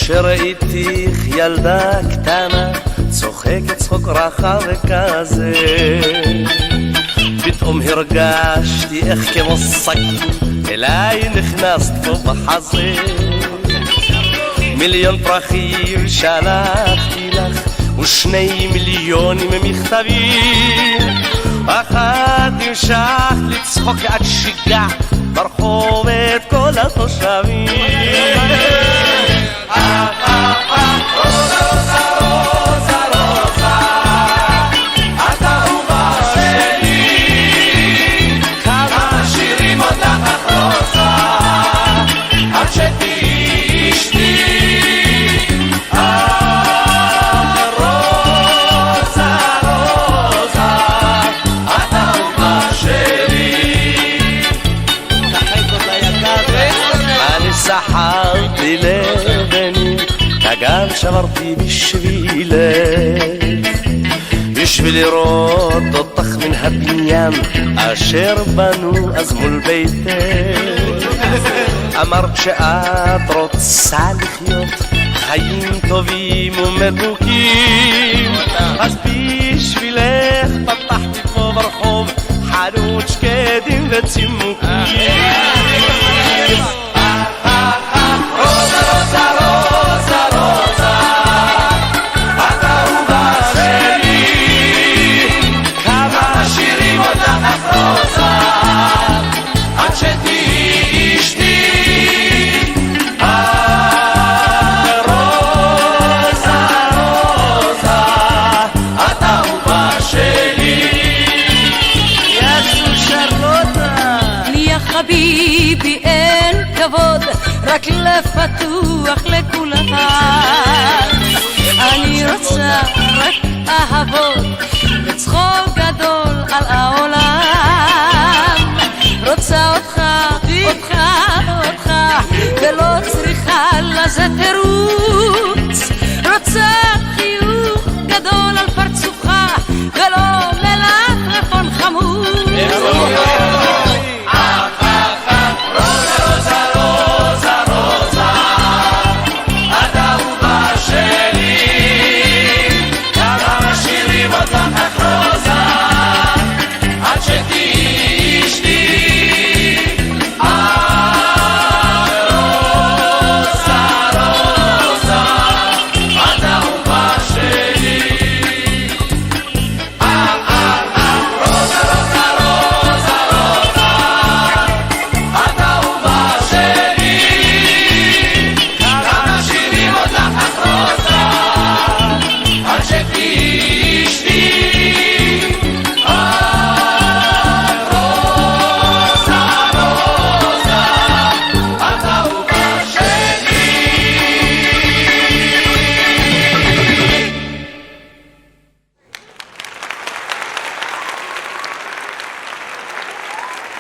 כשראיתיך ילדה קטנה צוחקת צחוק רחב וכזה, פתאום הרגשתי איך כמו סכין אליי נכנסת פה בחזה. מיליון פרחים שלחתי לך ו2 מיליונים מכתבים, אחת המשכת לצחוק עד שיגעת ברחוב את כל התושבים. סחרתי לבני, כגב שברתי בשבילך, בשביל לראות אותך מן הבניין אשר בנו אז מול ביתך. אמרת שאת רוצה לחיות חיים טובים ומתוקים, אז בשבילך פתחתי פה ברחוב חנות שקדים וצימוקים. חביבי אין כבוד, רק לב פתוח לכולם. אני רוצה רק אהבות וצחוק גדול על העולם. רוצה אותך, אותך, אותך, ולא צריכה לזה תירוץ.